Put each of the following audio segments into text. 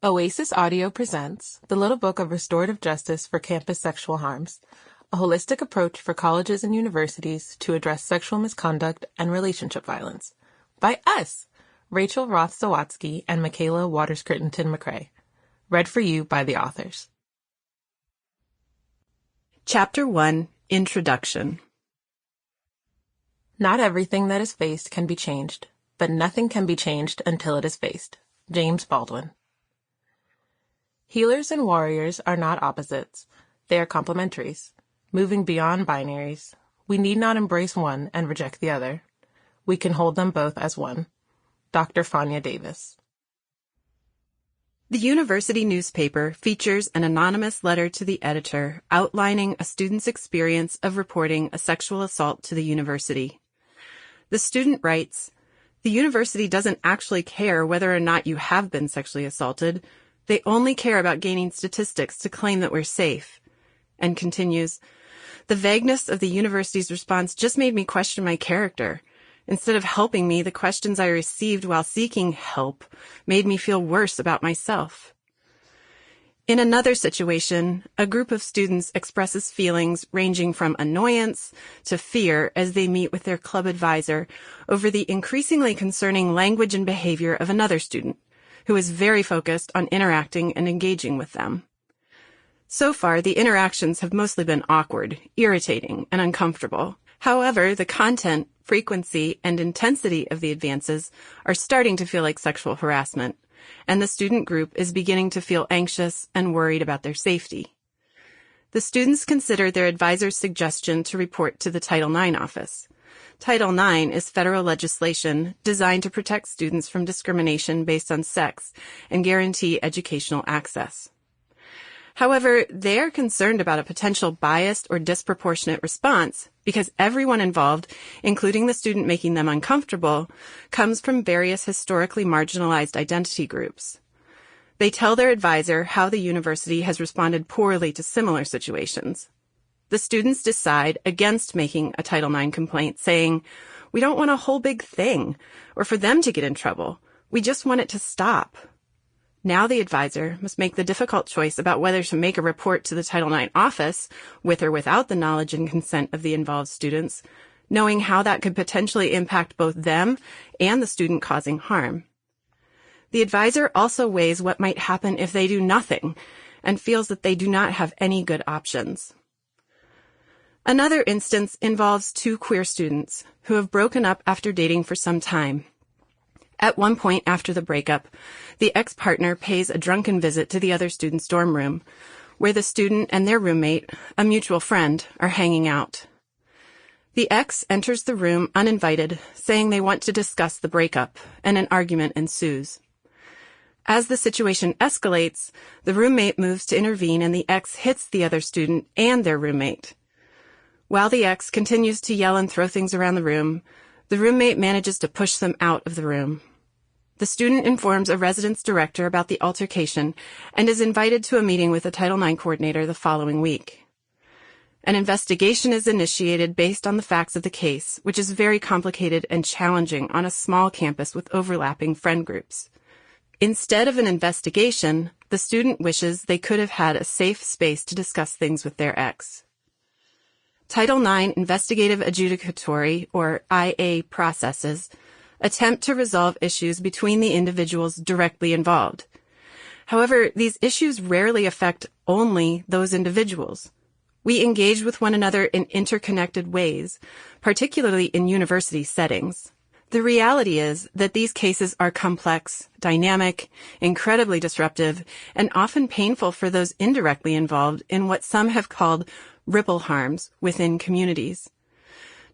Oasis Audio presents The Little Book of Restorative Justice for Campus Sexual Harms, a holistic approach for colleges and universities to address sexual misconduct and relationship violence. By us, Rachel Roth Sawatzky and Mikayla Mccray. Read for you by the authors. Chapter 1, Introduction. Not everything that is faced can be changed, but nothing can be changed until it is faced. James Baldwin. Healers and warriors are not opposites. They are complementaries. Moving beyond binaries, we need not embrace one and reject the other. We can hold them both as one. Dr. Fania Davis. The university newspaper features an anonymous letter to the editor outlining a student's experience of reporting a sexual assault to the university. The student writes, "The university doesn't actually care whether or not you have been sexually assaulted. They only care about gaining statistics to claim that we're safe." And continues, "The vagueness of the university's response just made me question my character. Instead of helping me, the questions I received while seeking help made me feel worse about myself." In another situation, a group of students expresses feelings ranging from annoyance to fear as they meet with their club advisor over the increasingly concerning language and behavior of another student, who is very focused on interacting and engaging with them. So far, the interactions have mostly been awkward, irritating, and uncomfortable. However, the content, frequency, and intensity of the advances are starting to feel like sexual harassment, and the student group is beginning to feel anxious and worried about their safety. The students consider their advisor's suggestion to report to the Title IX office. Title IX is federal legislation designed to protect students from discrimination based on sex and guarantee educational access. However, they are concerned about a potential biased or disproportionate response because everyone involved, including the student making them uncomfortable, comes from various historically marginalized identity groups. They tell their advisor how the university has responded poorly to similar situations. The students decide against making a Title IX complaint, saying, "We don't want a whole big thing, or for them to get in trouble. We just want it to stop." Now the advisor must make the difficult choice about whether to make a report to the Title IX office, with or without the knowledge and consent of the involved students, knowing how that could potentially impact both them and the student causing harm. The advisor also weighs what might happen if they do nothing and feels that they do not have any good options. Another instance involves two queer students who have broken up after dating for some time. At one point after the breakup, the ex-partner pays a drunken visit to the other student's dorm room, where the student and their roommate, a mutual friend, are hanging out. The ex enters the room uninvited, saying they want to discuss the breakup, and an argument ensues. As the situation escalates, the roommate moves to intervene and the ex hits the other student and their roommate. While the ex continues to yell and throw things around the room, the roommate manages to push them out of the room. The student informs a residence director about the altercation and is invited to a meeting with the Title IX coordinator the following week. An investigation is initiated based on the facts of the case, which is very complicated and challenging on a small campus with overlapping friend groups. Instead of an investigation, the student wishes they could have had a safe space to discuss things with their ex. Title IX investigative-adjudicatory, or IA, processes attempt to resolve issues between the individuals directly involved. However, these issues rarely affect only those individuals. We engage with one another in interconnected ways, particularly in university settings. The reality is that these cases are complex, dynamic, incredibly disruptive, and often painful for those indirectly involved in what some have called ripple harms within communities.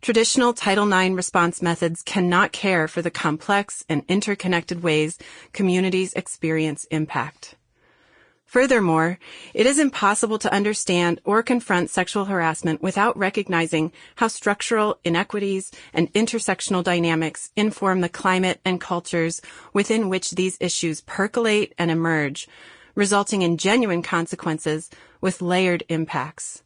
Traditional Title IX response methods cannot care for the complex and interconnected ways communities experience impact. Furthermore, it is impossible to understand or confront sexual harassment without recognizing how structural inequities and intersectional dynamics inform the climate and cultures within which these issues percolate and emerge, resulting in genuine consequences with layered impacts.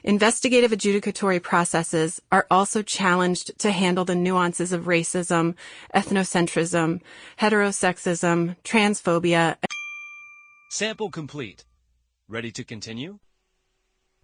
Investigative adjudicatory processes are also challenged to handle the nuances of racism, ethnocentrism, heterosexism, transphobia, Sample complete. Ready to continue?